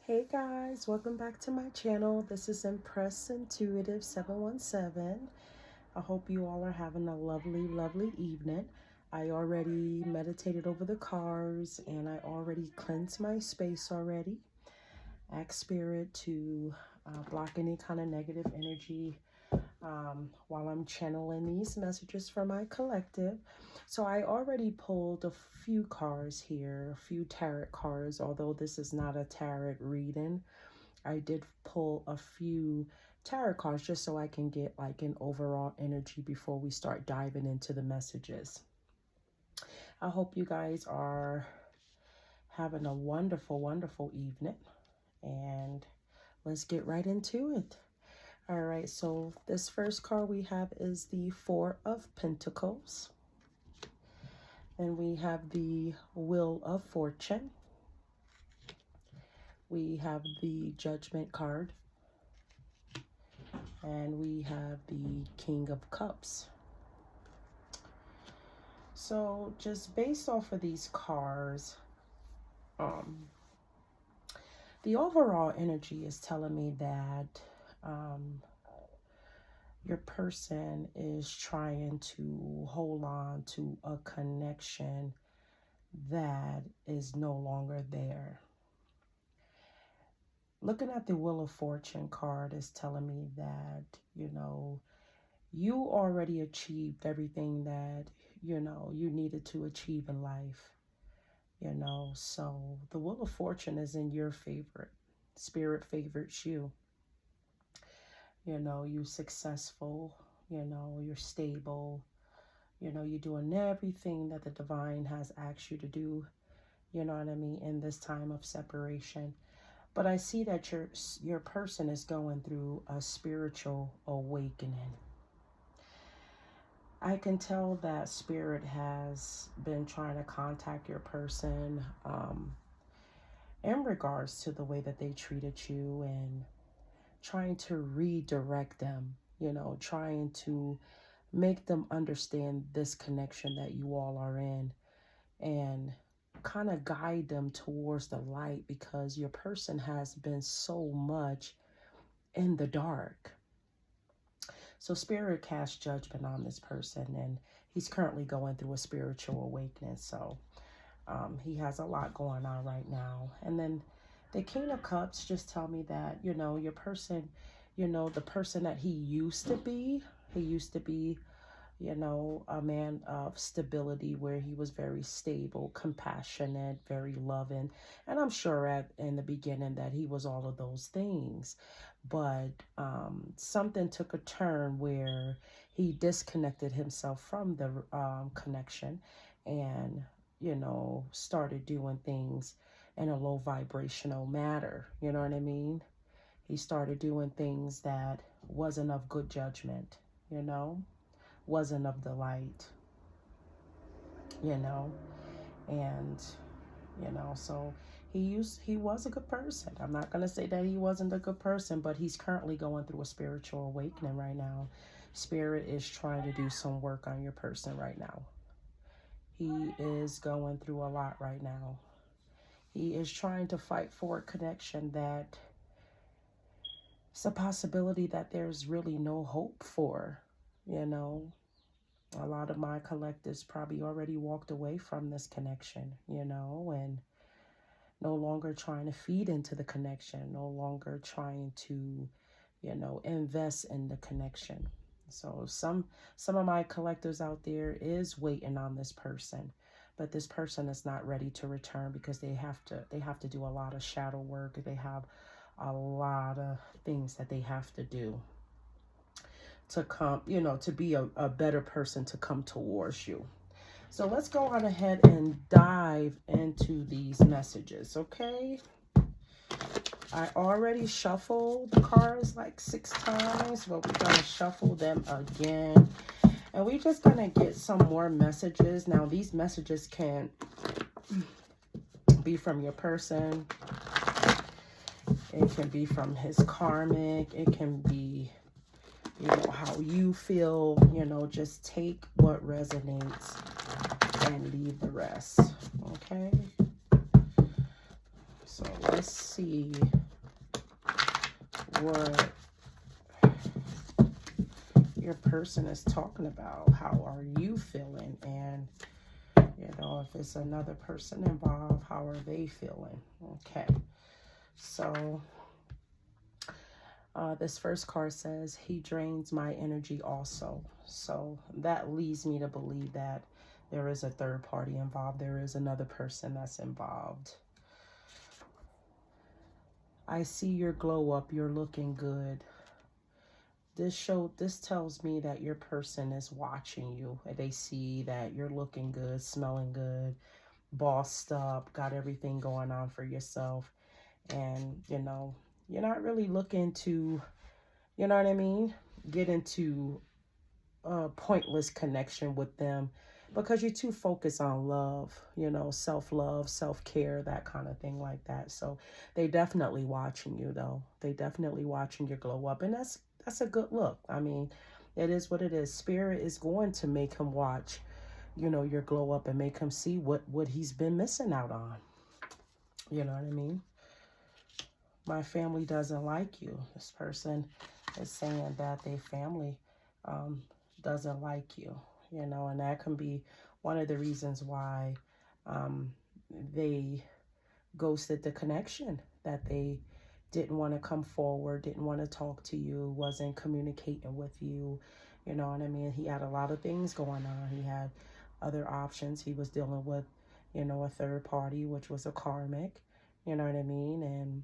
Hey guys, welcome back to my channel. This is Empress Intuitive 717. I hope you all are having a lovely evening. I already meditated over the cards and I already cleansed my space already. Ask Spirit to block any kind of negative energy while I'm channeling these messages for my collective. So I already pulled a few cards here, a few tarot cards, although this is not a tarot reading. I did pull a few tarot cards just so I can get like an overall energy before we start diving into the messages. I hope you guys are having a wonderful evening, and let's get right into it. All right, so this first card we have is the Four of Pentacles. And we have the Wheel of Fortune. We have the Judgment card. And we have the King of Cups. So just based off of these cards, the overall energy is telling me that your person is trying to hold on to a connection that is no longer there. Looking at the Wheel of Fortune card is telling me that, you already achieved everything that, you needed to achieve in life. So the Wheel of Fortune is in your favor. Spirit favors you. You're successful, you're stable, you're doing everything that the Divine has asked you to do, you know what I mean, in this time of separation. But I see that your person is going through a spiritual awakening. I can tell that Spirit has been trying to contact your person in regards to the way that they treated you, and trying to redirect them, trying to make them understand this connection that you all are in, and kind of guide them towards the light, because your person has been so much in the dark. So Spirit cast judgment on this person, and he's currently going through a spiritual awakening. So he has a lot going on right now. And then the King of Cups just tell me that, your person, the person that he used to be, a man of stability, where he was very stable, compassionate, very loving. And I'm sure in the beginning that he was all of those things. But something took a turn where he disconnected himself from the connection, and, started doing things in a low vibrational matter. You know what I mean? He started doing things that wasn't of good judgment, wasn't of the light, and, so he was a good person. I'm not going to say that he wasn't a good person, but he's currently going through a spiritual awakening right now. Spirit is trying to do some work on your person right now. He is going through a lot right now. He is trying to fight for a connection that it's a possibility that there's really no hope for, A lot of my collectives probably already walked away from this connection, and no longer trying to feed into the connection, no longer trying to, invest in the connection. So some of my collectors out there is waiting on this person, but this person is not ready to return, because they have to do a lot of shadow work. They have a lot of things that they have to do to come, to be a better person to come towards you. So let's go on ahead and dive into these messages, okay? I already shuffled the cards like 6 times, but we're going to shuffle them again. And we're just going to get some more messages. Now, these messages can be from your person. It can be from his karmic. It can be, how you feel. Just take what resonates and leave the rest. Okay? So let's see what your person is talking about. How are you feeling? And, you know, if it's another person involved, how are they feeling? Okay. So this first card says, he drains my energy also. So that leads me to believe that there is a third party involved. There is another person that's involved. I see your glow up. You're looking good. This tells me that your person is watching you. They see that you're looking good, smelling good, bossed up, got everything going on for yourself. And, you know, you're not really looking to, you know what I mean, get into a pointless connection with them because you're too focused on love, you know, self-love, self-care, that kind of thing like that. So they definitely watching you, though. They definitely watching your glow up. And that's a good look. I mean, it is what it is. Spirit is going to make him watch, you know, your glow up and make him see what he's been missing out on. You know what I mean? My family doesn't like you. This person is saying that their family doesn't like you, you know, and that can be one of the reasons why they ghosted the connection, that they didn't want to come forward, didn't want to talk to you, wasn't communicating with you. You know what I mean? He had a lot of things going on. He had other options. He was dealing with, you know, a third party, which was a karmic, you know what I mean? And,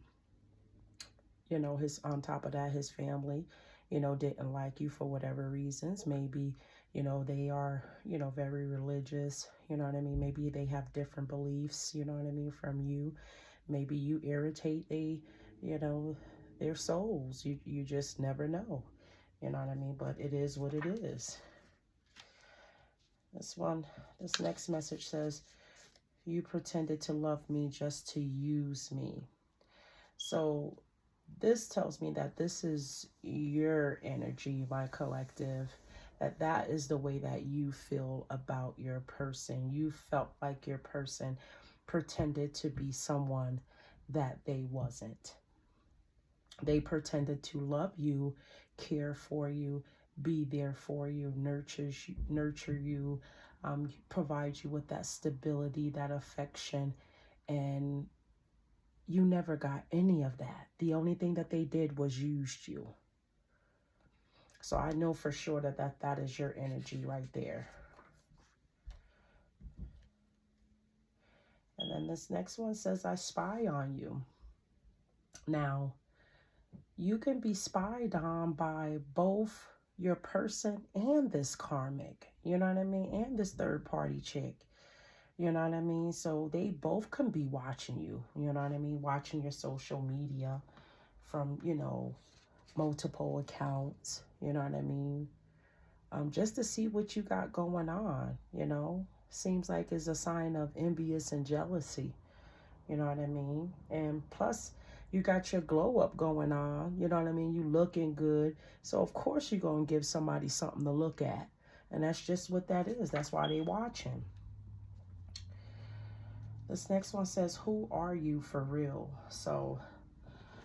you know, on top of that, his family, you know, didn't like you for whatever reasons. Maybe, you know, they are, you know, very religious, you know what I mean? Maybe they have different beliefs, you know what I mean, from you. Maybe you irritate you know, their souls. You just never know, you know what I mean? But it is what it is. This next message says, you pretended to love me just to use me. So this tells me that this is your energy, my collective, that is the way that you feel about your person. You felt like your person pretended to be someone that they wasn't. They pretended to love you, care for you, be there for you, nurture you, provide you with that stability, that affection, and you never got any of that. The only thing that they did was used you. So I know for sure that is your energy right there. And then this next one says, I spy on you. Now, you can be spied on by both your person and this karmic, you know what I mean? And this third party chick, you know what I mean? So they both can be watching you, you know what I mean? Watching your social media from, you know, multiple accounts, you know what I mean? Just to see what you got going on, you know? Seems like it's a sign of envious and jealousy, you know what I mean? And plus, you got your glow up going on, you know what I mean? You looking good. So, of course, you're going to give somebody something to look at. And that's just what that is. That's why they watching. This next one says, who are you for real? So,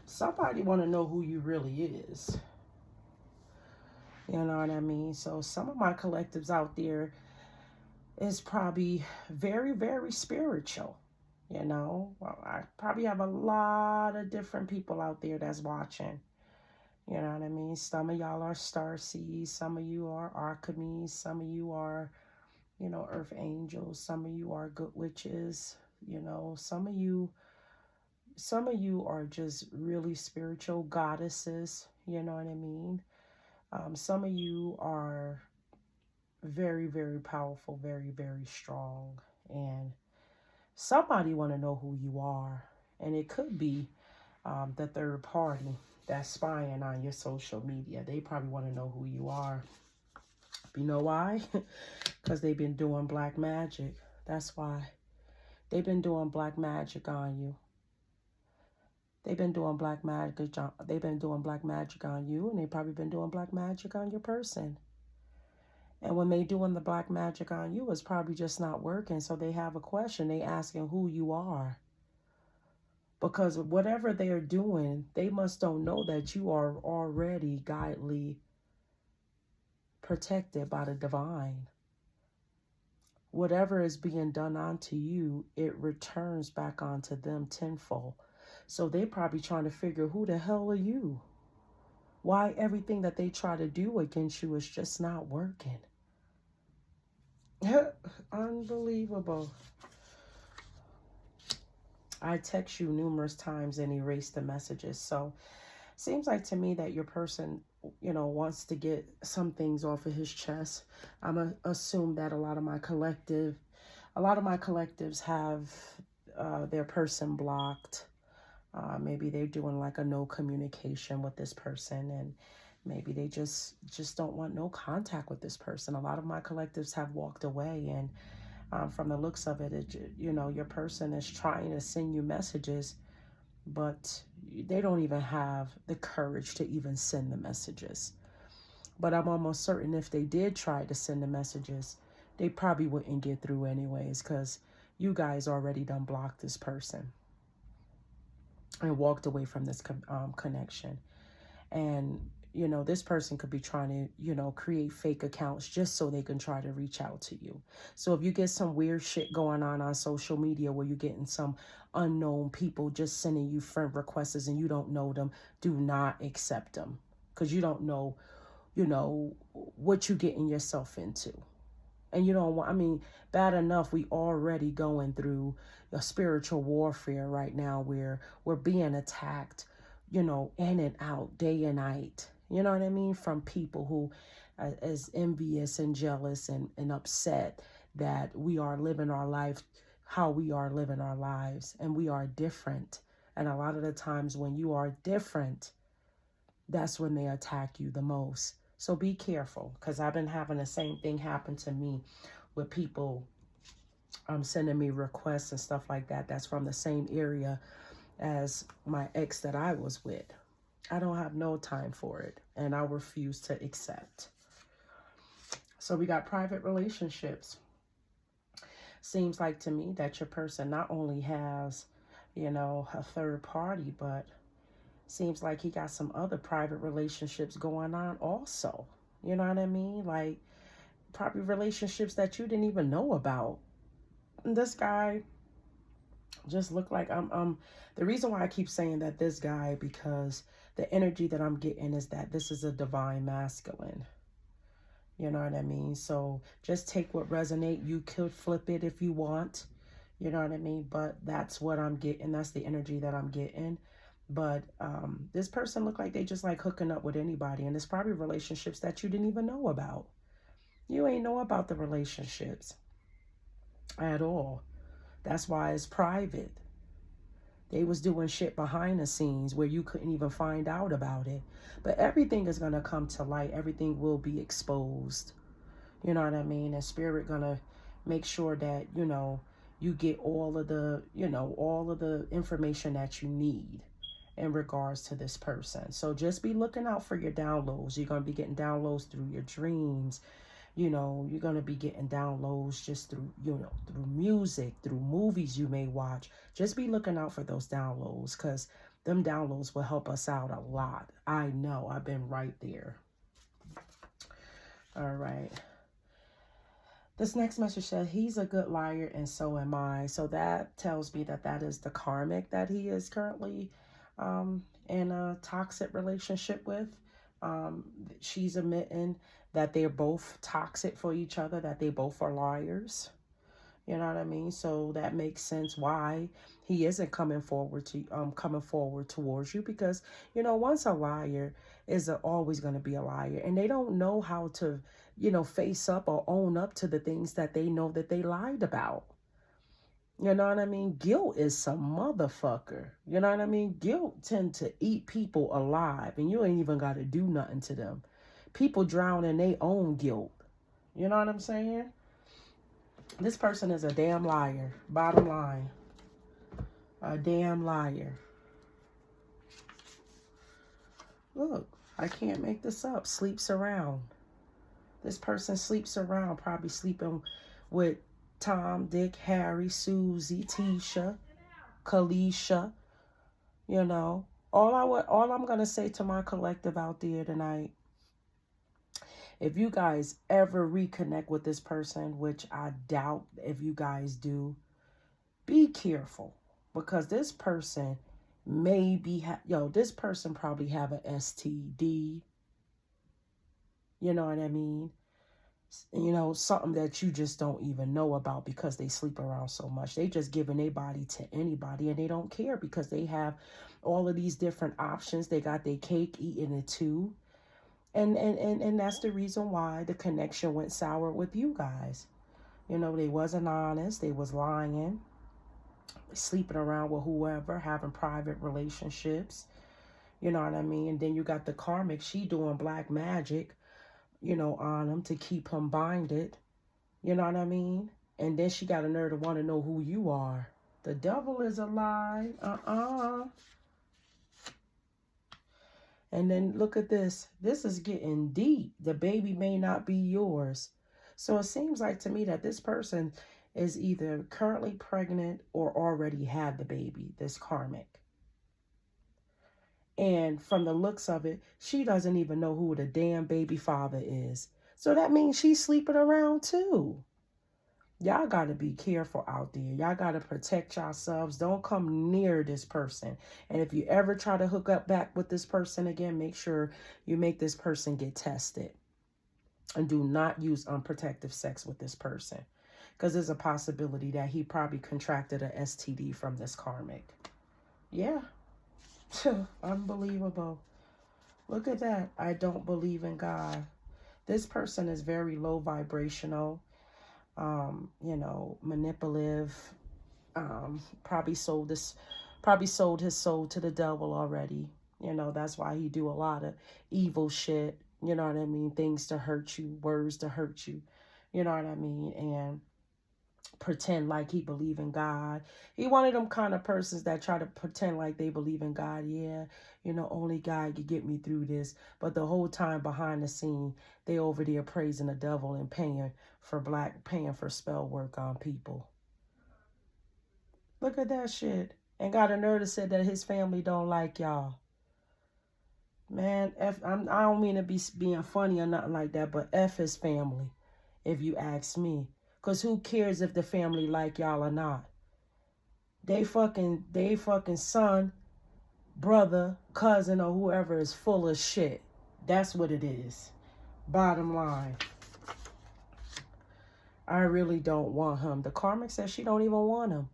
somebody want to know who you really is. You know what I mean? So some of my collectives out there is probably very, very spiritual. You know, well, I probably have a lot of different people out there that's watching. You know what I mean? Some of y'all are starseeds. Some of you are alchemies. Some of you are, you know, earth angels. Some of you are good witches. You know, some of you are just really spiritual goddesses. You know what I mean? Some of you are very, very powerful, very, very strong. And somebody want to know who you are. And it could be the third party that's spying on your social media. They probably want to know who you are. You know why? Because they've been doing black magic. That's why. They've been doing black magic on you. They've been doing black magic. They've been doing black magic on you, and they've probably been doing black magic on your person. And when they doing the black magic on you, it's probably just not working. So they have a question. They asking who you are. Because whatever they are doing, they must don't know that you are already godly protected by the divine. Whatever is being done onto you, it returns back onto them tenfold. So they probably trying to figure, who the hell are you? Why everything that they try to do against you is just not working? Unbelievable. I text you numerous times and erase the messages. So seems like to me that your person, wants to get some things off of his chest. I'm going to assume that a lot of my collectives have their person blocked. Maybe they're doing like a no communication with this person, and maybe they just don't want no contact with this person. A lot of my collectives have walked away, and from the looks of it, your person is trying to send you messages, but they don't even have the courage to even send the messages. But I'm almost certain if they did try to send the messages, they probably wouldn't get through anyways, because you guys already done blocked this person and walked away from this connection. And this person could be trying to create fake accounts just so they can try to reach out to you. So if you get some weird shit going on social media where you're getting some unknown people just sending you friend requests and you don't know them, do not accept them, because you don't know what you're getting yourself into. And you don't want, bad enough we already going through a spiritual warfare right now where we're being attacked, in and out, day and night. You know what I mean? From people who is envious and jealous and upset that we are living our life how we are living our lives, and we are different. And a lot of the times when you are different, that's when they attack you the most. So be careful, because I've been having the same thing happen to me with people sending me requests and stuff like that that's from the same area as my ex that I was with. I don't have no time for it, and I refuse to accept. So we got private relationships. Seems like to me that your person not only has, a third party, but seems like he got some other private relationships going on also. You know what I mean? Like probably relationships that you didn't even know about. And this guy just looked like the reason why I keep saying that this guy, because the energy that I'm getting is that this is a divine masculine. You know what I mean? So just take what resonate. You could flip it if you want. You know what I mean? But that's what I'm getting. That's the energy that I'm getting. But this person looked like they just like hooking up with anybody. And it's probably relationships that you didn't even know about. You ain't know about the relationships at all. That's why it's private. They was doing shit behind the scenes where you couldn't even find out about it. But everything is going to come to light. Everything will be exposed. You know what I mean? And spirit going to make sure that, you get all of the information that you need in regards to this person. So just be looking out for your downloads. You're going to be getting downloads through your dreams. You're going to be getting downloads just through, through music, through movies you may watch. Just be looking out for those downloads, because them downloads will help us out a lot. I know, I've been right there. All right. This next message says, he's a good liar and so am I. So that tells me that that is the karmic that he is currently in a toxic relationship with. She's admitting that they're both toxic for each other, that they both are liars. You know what I mean? So that makes sense why he isn't coming forward towards you, because once a liar is always going to be a liar, and they don't know how to face up or own up to the things that they know that they lied about. You know what I mean? Guilt is some motherfucker. You know what I mean? Guilt tend to eat people alive, and you ain't even got to do nothing to them. People drown in their own guilt. You know what I'm saying? This person is a damn liar. Bottom line. A damn liar. Look, I can't make this up. Sleeps around. This person sleeps around, probably sleeping with Tom, Dick, Harry, Susie, Tisha, Kalisha, You know, all I'm gonna say to my collective out there tonight, if you guys ever reconnect with this person, which I doubt if you guys do, be careful, because this person this person probably have a STD. You know what I mean? You know, something that you just don't even know about because they sleep around so much. They just giving their body to anybody and they don't care because they have all of these different options. They got their cake eating it too. And that's the reason why the connection went sour with you guys. You know, they wasn't honest. They was lying, sleeping around with whoever, having private relationships. You know what I mean? And then you got the karmic. She doing black magic, on him to keep him binded. You know what I mean? And then she got a nerve to want to know who you are. The devil is a lie. And then look at this. This is getting deep. The baby may not be yours. So it seems like to me that this person is either currently pregnant or already had the baby, this karmic. And from the looks of it, she doesn't even know who the damn baby father is. So that means she's sleeping around too. Y'all got to be careful out there. Y'all got to protect yourselves. Don't come near this person. And if you ever try to hook up back with this person again, make sure you make this person get tested. And do not use unprotected sex with this person. Because there's a possibility that he probably contracted a STD from this karmic. Yeah. Unbelievable. Look at that. I don't believe in God. This person is very low vibrational. Manipulative, probably sold his soul to the devil already. That's why he do a lot of evil shit. You know what I mean? Things to hurt you, words to hurt you. You know what I mean? And pretend like he believe in God. He one of them kind of persons that try to pretend like they believe in God. Yeah, only God can get me through this. But the whole time behind the scene, they over there praising the devil and paying for spell work on people. Look at that shit. And got a nerve to say that his family don't like y'all. Man, I don't mean to be being funny or nothing like that, but F his family, if you ask me. Because who cares if the family like y'all or not? They fucking son, brother, cousin, or whoever is full of shit. That's what it is. Bottom line. I really don't want him. The karmic says she don't even want him.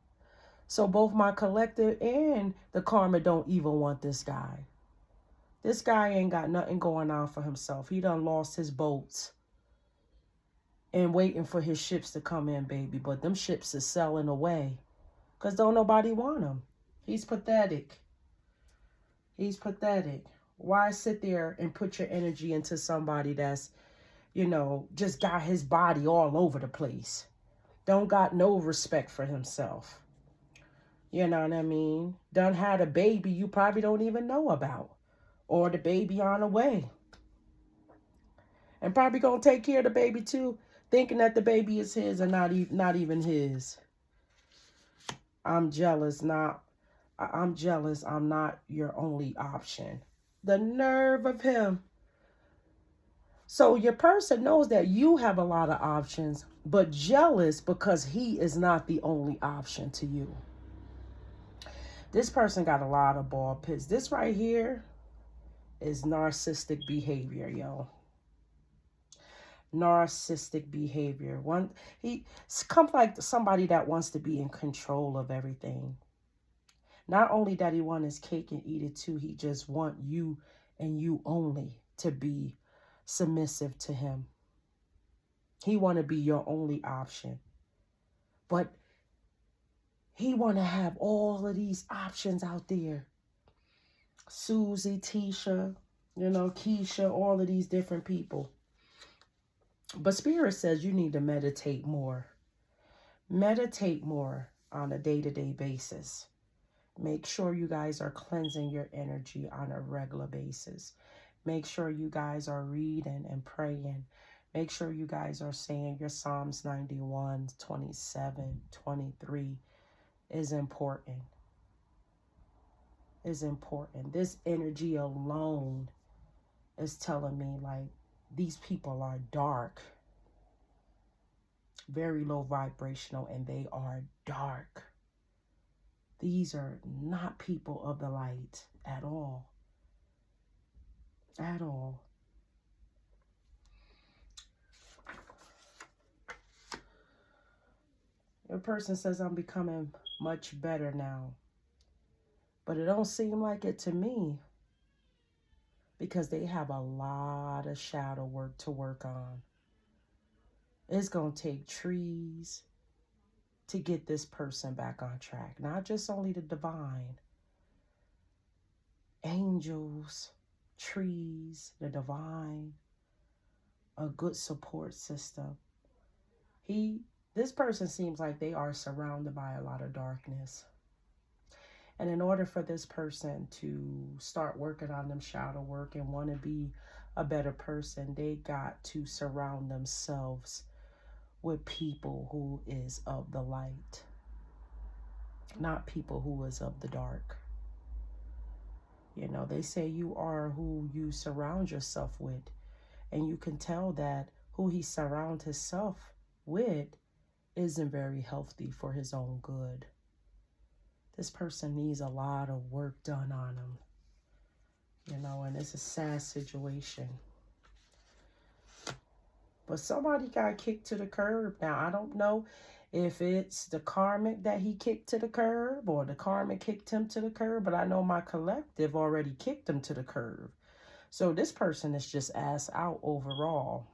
So both my collective and the karma don't even want this guy. This guy ain't got nothing going on for himself. He done lost his boats and waiting for his ships to come in, baby. But them ships is sailing away because don't nobody want him. He's pathetic. He's pathetic. Why sit there and put your energy into somebody that's, just got his body all over the place? Don't got no respect for himself. You know what I mean? Done had a baby you probably don't even know about. Or the baby on the way. And probably gonna take care of the baby too, thinking that the baby is his and not even his. I'm jealous. I'm jealous. I'm not your only option. The nerve of him. So your person knows that you have a lot of options, but jealous because he is not the only option to you. This person got a lot of ball pits. This right here is narcissistic behavior, yo. Narcissistic behavior. He comes like somebody that wants to be in control of everything. Not only that he want his cake and eat it too, he just want you and you only to be submissive to him. He want to be your only option. But he want to have all of these options out there. Susie, Tisha, Keisha, all of these different people. But Spirit says you need to meditate more. Meditate more on a day-to-day basis. Make sure you guys are cleansing your energy on a regular basis. Make sure you guys are reading and praying. Make sure you guys are saying your Psalms 91, 27, 23 is important. is important. This energy alone is telling me like these people are dark, very low vibrational, and they are dark. These are not people of the light at all. At all. Your person says, I'm becoming much better now. But it don't seem like it to me, because they have a lot of shadow work to work on. It's going to take trees to get this person back on track. Not just only the divine. Angels, trees, the divine, a good support system. This person seems like they are surrounded by a lot of darkness. And in order for this person to start working on them shadow work and want to be a better person, they got to surround themselves with people who is of the light, not people who is of the dark. You know, they say you are who you surround yourself with. And you can tell that who he surrounds himself with isn't very healthy for his own good. This person needs a lot of work done on him. You know, and it's a sad situation. But somebody got kicked to the curb. Now, I don't know if it's the karmic that he kicked to the curb or the karmic kicked him to the curb, but I know my collective already kicked him to the curb. So this person is just ass out overall.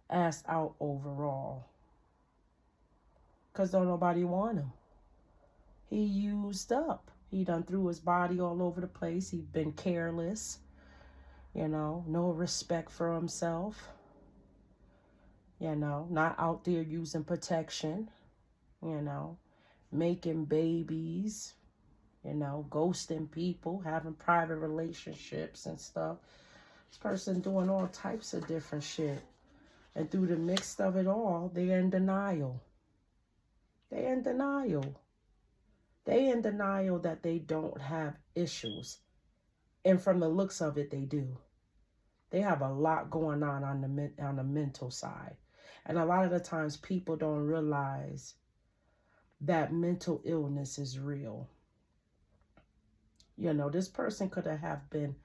Ass out overall. Because don't nobody want him. He used up. He done threw his body all over the place. He been careless. You know, no respect for himself. You know, not out there using protection. You know, making babies. You know, ghosting people, having private relationships and stuff. This person doing all types of different shit. And through the mix of it all, they're in denial. They're in denial. They in denial that they don't have issues. And from the looks of it, they do. They have a lot going on the mental side. And a lot of the times people don't realize that mental illness is real. You know, this person could have been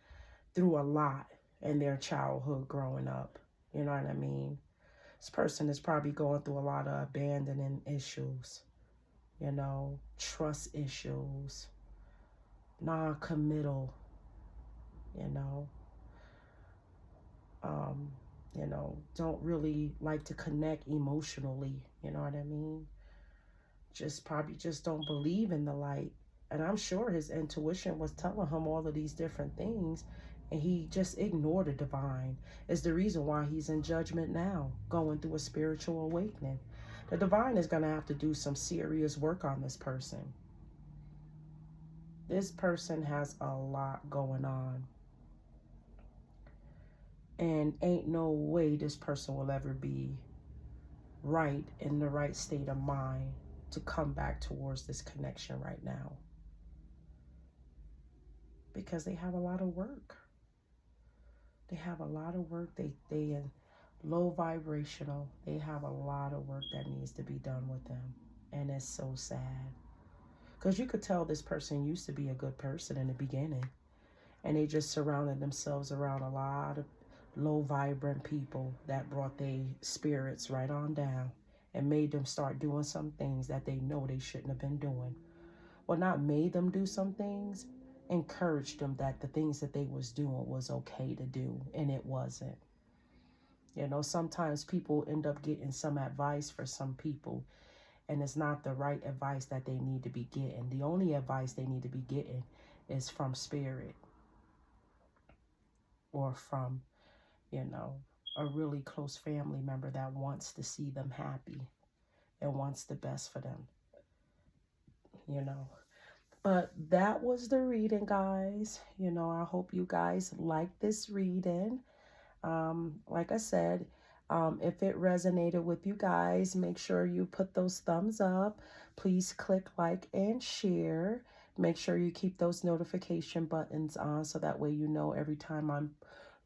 through a lot in their childhood growing up. You know what I mean? This person is probably going through a lot of abandoning issues. You know, trust issues, non-committal, you know, don't really like to connect emotionally, you know what I mean? Probably don't believe in the light. And I'm sure his intuition was telling him all of these different things, and he just ignored the divine. Is the reason why he's in judgment now, going through a spiritual awakening. The divine is going to have to do some serious work on this person. This person has a lot going on. And ain't no way this person will ever be right, in the right state of mind to come back towards this connection right now. Because they have a lot of work. They have a lot of work. They in low vibrational. They have a lot of work that needs to be done with them. And it's so sad. Because you could tell this person used to be a good person in the beginning. And they just surrounded themselves around a lot of low vibrant people that brought their spirits right on down and made them start doing some things that they know they shouldn't have been doing. Well, not made them do some things, encouraged them that the things that they was doing was okay to do, and it wasn't. You know, sometimes people end up getting some advice for some people, and it's not the right advice that they need to be getting. The only advice they need to be getting is from spirit, or from, you know, a really close family member that wants to see them happy and wants the best for them, you know. But that was the reading, guys. You know, I hope you guys like this reading. Like I said, if it resonated with you guys, make sure you put those thumbs up. Please click like and share. Make sure you keep those notification buttons on so that way you know every time I'm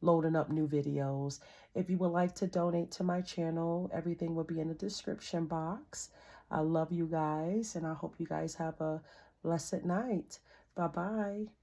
loading up new videos. If you would like to donate to my channel, everything will be in the description box. I love you guys, and I hope you guys have a blessed night. Bye-bye.